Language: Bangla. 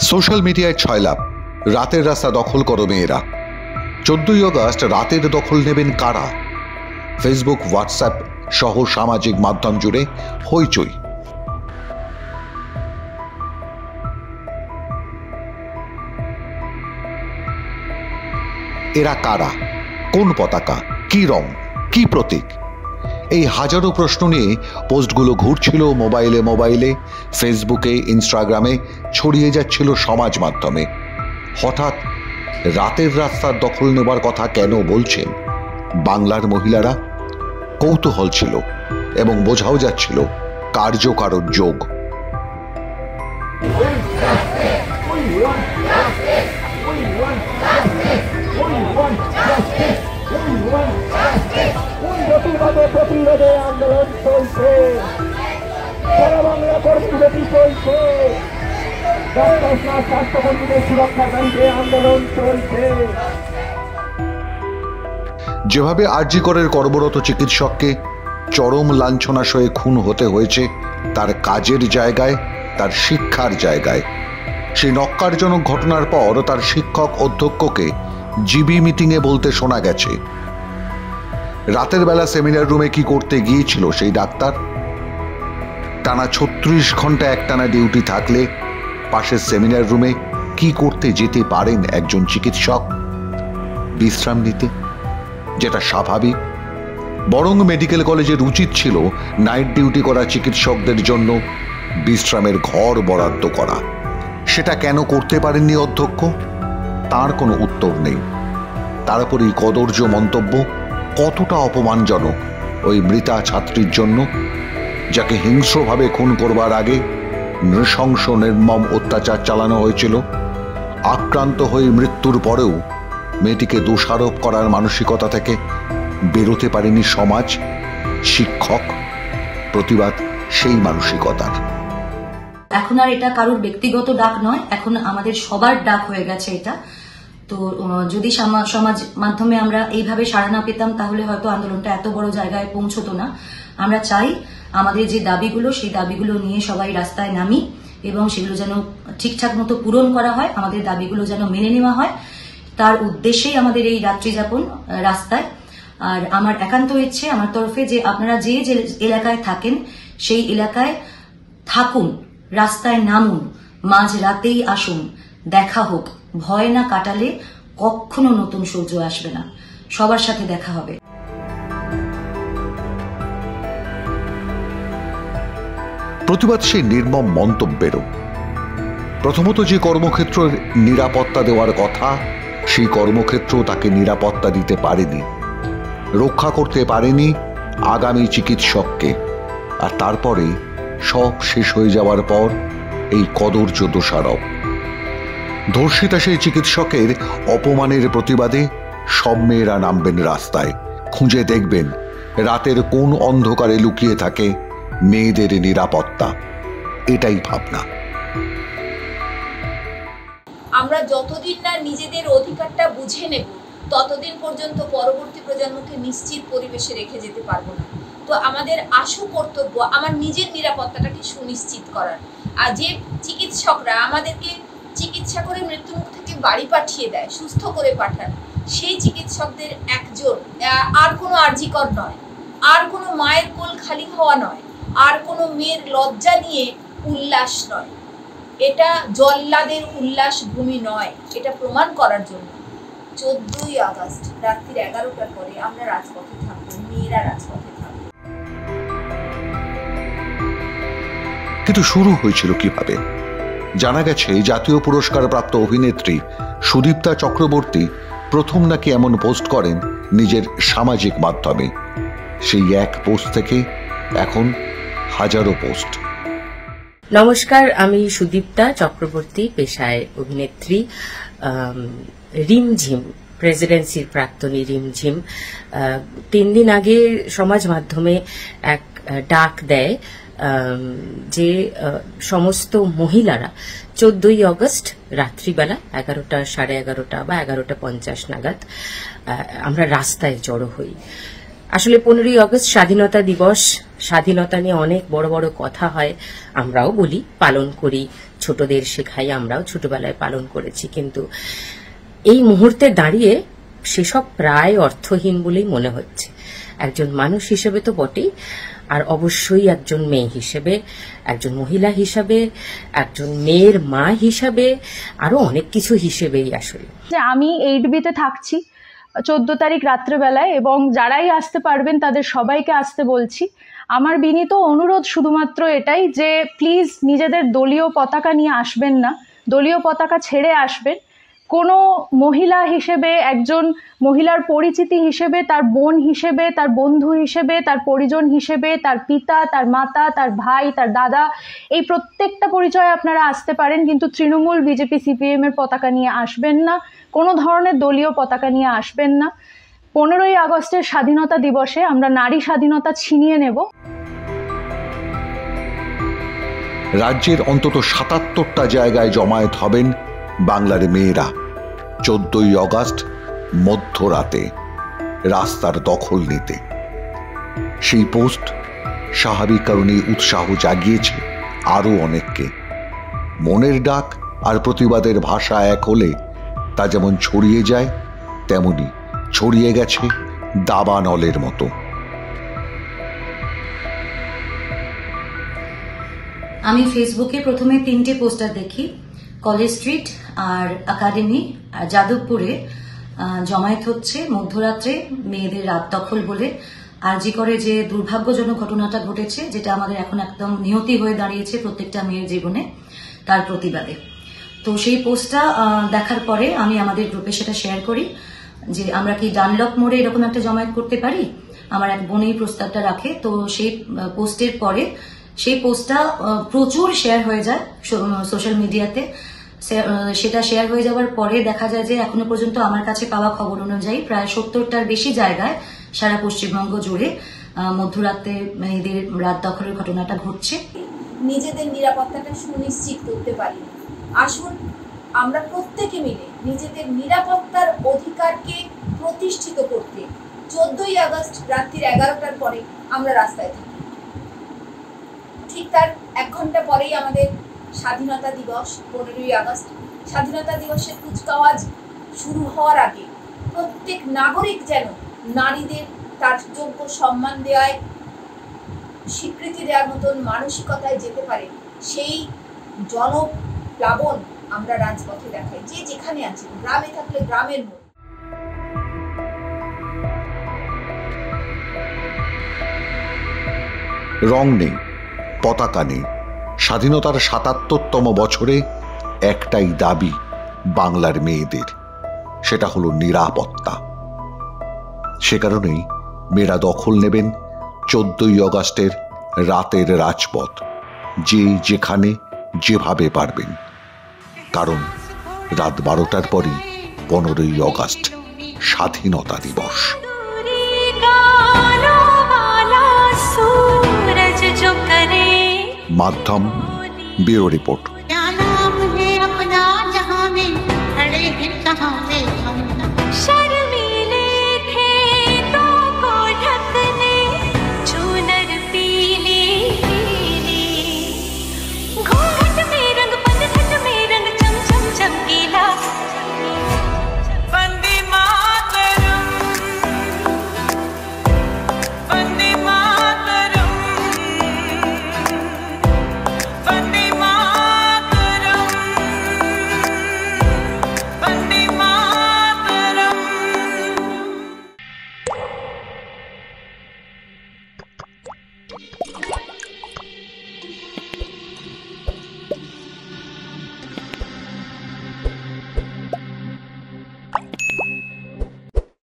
সোশ্যাল মিডিয়ায় ছয়লাভ, রাতের রাস্তা দখল করো মেয়েরা। 14ই আগস্ট রাতের দখল নেবেন কারা? ফেসবুক, হোয়াটসঅ্যাপ সহ সামাজিক মাধ্যম জুড়ে হইচই। এরা কারা? কোন পতাকা? কি রং? কি প্রতীক? এই হাজারো প্রশ্ন নিয়ে পোস্টগুলো ঘুরছিল মোবাইলে, ফেসবুকে, ইনস্টাগ্রামে ছড়িয়ে যাচ্ছিল সমাজ মাধ্যমে। হঠাৎ রাতের রাস্তার দখল নেবার কথা কেন বলছেন বাংলার মহিলারা? কৌতূহল ছিল এবং বোঝাও যাচ্ছিল কার্যকারণ যোগ। প্রতিরোধে আন্দোলন চলছে, সারা বাংলা কর্মসূচি চলছে, স্বাস্থ্যকর্মীদের সুরক্ষার দাবিতে আন্দোলন চলছে। যেভাবে আরজি করের কর্মরত চিকিৎসককে চরম লাঞ্ছনা সয়ে খুন হতে হয়েছে তার কাজের জায়গায়, তার শিক্ষার জায়গায়, সেই নক্কারজনক ঘটনার পর তার শিক্ষক অধ্যক্ষকে জিবি মিটিংয়ে বলতে শোনা গেছে, রাতের বেলা সেমিনার রুমে কি করতে গিয়েছিল সেই ডাক্তার? টানা 36 ঘন্টা একটানা ডিউটি থাকলে পাশের সেমিনার রুমে কি করতে যেতে পারেন একজন চিকিৎসক? বিশ্রাম নিতে, যেটা স্বাভাবিক। বরং মেডিকেল কলেজের উচিত ছিল নাইট ডিউটি করা চিকিৎসকদের জন্য বিশ্রামের ঘর বরাদ্দ করা। সেটা কেন করতে পারেননি অধ্যক্ষ? তার কোনো উত্তর নেই। তারপরেই কদর্য মন্তব্য কতটা অপমানজনক ওই মৃতা ছাত্রীর জন্য, যাকে হিংস্রভাবে খুন করবার আগে নৃশংস নির্মম অত্যাচার চালানো হয়েছিল। আক্রান্ত হয়ে মৃত্যুর পরেও মেয়েটিকে দোষারোপ করার মানসিকতা থেকে বেরোতে পারেনি সমাজ, শিক্ষক। প্রতিবাদ সেই মানসিকতার। এখন আর এটা কারোর ব্যক্তিগত ডাক নয়, এখন আমাদের সবার ডাক হয়ে গেছে এটা। তো যদি সমাজ মাধ্যমে আমরা এইভাবে সাড়া না পেতাম তাহলে হয়তো আন্দোলনটা এত বড় জায়গায় পৌঁছতো না। আমরা চাই আমাদের যে দাবিগুলো, সেই দাবিগুলো নিয়ে সবাই রাস্তায় নামি এবং সেগুলো যেন ঠিকঠাক মতো পূরণ করা হয়, আমাদের দাবিগুলো যেন মেনে নেওয়া হয়, তার উদ্দেশ্যেই আমাদের এই রাত্রিযাপন রাস্তায়। আর আমার একান্ত ইচ্ছে আমার তরফে যে আপনারা যে যে এলাকায় থাকেন সেই এলাকায় থাকুন, রাস্তায় নামুন, মাঝ রাতেই আসুন, দেখা হোক। ভয় না কাটালে কখনো নতুন সূর্য আসবে না। সবার সাথে দেখা হবে। প্রতিবাদ সেই নির্মম মন্তব্যেরও। প্রথমত, যে কর্মক্ষেত্রের নিরাপত্তা দেওয়ার কথা সেই কর্মক্ষেত্র তাকে নিরাপত্তা দিতে পারেনি, রক্ষা করতে পারেনি আগামী চিকিৎসককে। আর তারপরে সব শেষ হয়ে যাওয়ার পর এই কদর্য দোষারোপ। ধর্ষিতা সেই চিকিৎসকের অপমানের প্রতিবাদে সব মেয়েরা নামবেন রাস্তায়। খুঁজে দেখবেন রাতের কোন অন্ধকারে লুকিয়ে থাকে মেয়েদের নিরাপত্তা। এটাই ভাবনা। আমরা যতদিন না নিজেদের অধিকারটা বুঝে নেব ততদিন পর্যন্ত পরবর্তী প্রজন্মকে নিশ্চিত পরিবেশে রেখে যেতে পারবো না। তো আমাদের আশু কর্তব্য আমার নিজের নিরাপত্তাটাকে সুনিশ্চিত করার। আর যে চিকিৎসকরা আমাদেরকে চিকিৎসা করে মৃত্যুমুখ থেকে বাড়ি পাঠিয়ে দেয়, সুস্থ করে পাঠান, সেই চিকিৎসকদের একজন আর কোনো আরজিকর নয়, আর কোনো মায়ের কোল খালি হওয়া নয়, আর কোনো মেয়ের লজ্জা নিয়ে উল্লাস নয়। এটা জল্লাদের উল্লাস ভূমি নয়। এটা প্রমাণ করার জন্য 14ই আগস্ট রাত্রি 11টার পরে আমরা রাজপথে থাকবো, মেয়েরা রাজপথে থাকবো। কিন্তু শুরু হয়েছিল কিভাবে? জানা গেছে জাতীয় পুরস্কার প্রাপ্ত অভিনেত্রী সুদীপ্তা চক্রবর্তী প্রথম নাকি এমন পোস্ট করেন নিজের সামাজিক মাধ্যমে। সেই এক পোস্ট থেকে এখন হাজারো পোস্ট। নমস্কার, আমি সুদীপ্তা চক্রবর্তী, পেশায় অভিনেত্রী। রিমঝিম প্রেসিডেন্সির প্রাক্তনী রিমঝিম 3 দিন আগে সমাজ মাধ্যমে এক ডাক দেয় যে সমস্ত মহিলারা 14ই আগস্ট রাত্রিবেলা 11টা, 11:30 বা 11:50 নাগাদ আমরা রাস্তায় জড়ো হই। আসলে 15ই আগস্ট স্বাধীনতা দিবস, স্বাধীনতা নিয়ে অনেক বড় বড় কথা হয়, আমরাও বলি, পালন করি, ছোটদের শেখাই, আমরাও ছোটবেলায় পালন করেছি, কিন্তু এই মুহূর্তে দাঁড়িয়ে সেসব প্রায় অর্থহীন বলেই মনে হচ্ছে। একজন মানুষ হিসেবে তো বটেই, আর অবশ্যই একজন মেয়ে হিসেবে, একজন মহিলা হিসাবে, একজন মেয়ের মা হিসাবে, আরো অনেক কিছু হিসেবেই আসলে। যে আমি 8Bতে থাকছি 14 তারিখ রাত্রেবেলায়, এবং যারাই আসতে পারবেন তাদের সবাইকে আসতে বলছি। আমার বিনীত অনুরোধ শুধুমাত্র এটাই যে প্লিজ নিজেদের দলীয় পতাকা নিয়ে আসবেন না, দলীয় পতাকা ছেড়ে আসবেন। কোনো মহিলা হিসেবে, একজন মহিলার পরিচিতি হিসেবে, তার বোন হিসেবে, তার বন্ধু হিসেবে, তার পরিজন হিসেবে, তার পিতা, তার মাতা, তার ভাই, তার দাদা, এই প্রত্যেকটা পরিচয়ে আপনারা আসতে পারেন, কিন্তু তৃণমূল, বিজেপি, সিপিএম এর পতাকা নিয়ে আসবেন না, কোনো ধরনের দলীয় পতাকা নিয়ে আসবেন না। 15ই আগস্টের স্বাধীনতা দিবসে আমরা নারী স্বাধীনতা ছিনিয়ে নেব। রাজ্যের অন্তত 77টা জায়গায় জমায়েত হবেন বাংলার মেয়েরা 14ই আগস্ট মধ্যরাতে রাস্তার দখল নিতে। সেই পোস্ট স্বাভাবিক কারণে উৎসাহ জাগিয়েছে আরো অনেককে। মনের ডাক আর প্রতিবাদের ভাষা এক হলে তা যেমন ছড়িয়ে যায়, তেমনি ছড়িয়ে গেছে দাবানলের মতো। আমি ফেসবুকে প্রথমে 3টে পোস্টার দেখি, কলেজ স্ট্রিট আর একাডেমি আর যাদবপুরে জমায়েত হচ্ছে মধ্যরাত্রে মেয়েদের রাত দখল বলে। আরজি করে যে দুর্ভাগ্যজনক ঘটনাটা ঘটেছে, যেটা আমাদের এখন একদম নিয়তি হয়ে দাঁড়িয়েছে প্রত্যেকটা মেয়ের জীবনে, তার প্রতিবাদে। তো সেই পোস্টটা দেখার পরে আমি আমাদের গ্রুপে সেটা শেয়ার করি যে আমরা কি ডানলপ মোড়ে এরকম একটা জমায়েত করতে পারি। আমার এক বোন এই প্রস্তাবটা রাখে। তো সেই পোস্টের পরে সেই পোস্টটা প্রচুর শেয়ার হয়ে যায় সোশ্যাল মিডিয়াতে। সেটা শেয়ার হয়ে যাওয়ার পরে দেখা যায় যে এখনো পর্যন্ত আমার কাছে পাওয়া খবর অনুযায়ী প্রায় 70টার বেশি জায়গায় সারা পশ্চিমবঙ্গ জুড়ে মধ্যরাতে মেয়েদের রাত দখলের ঘটনাটা ঘটছে। নিজেদের নিরাপত্তাটা সুনিশ্চিত করতে পারি। আসুন আমরা প্রত্যেকে মিলে নিজেদের নিরাপত্তার অধিকারকে প্রতিষ্ঠিত করতে 14ই আগস্ট রাত্রির 11টার পরে আমরা রাস্তায় থাকি। ঠিক তার 1 ঘন্টা পরেই আমাদের স্বাধীনতা দিবস 15ই আগস্ট। স্বাধীনতা দিবসের কুচকাওয়াজ শুরু হওয়ার আগে প্রত্যেক নাগরিক যেন নারীদের তার যোগ্য সম্মান দেওয়ায়, স্বীকৃতি দেওয়ার মতন মানসিকতায় যেতে পারে, সেই জনপ্লাবন আমরা রাজপথে দেখাই। যে যেখানে আছে, গ্রামে থাকলে গ্রামের মধ্যে। রং নেই, পতাকা নেই, স্বাধীনতার ৭৭তম বছরে একটাই দাবি বাংলার মেয়েদের, সেটা হলো নিরাপত্তা। সে কারণেই মেয়েরা দখল নেবেন 14ই আগস্টের রাতের রাজপথ, যে যেখানে যেভাবে পারবেন। কারণ রাত 12টার পরই 15ই আগস্ট স্বাধীনতা দিবস। মাধ্যম ব্যুরো রিপোর্ট।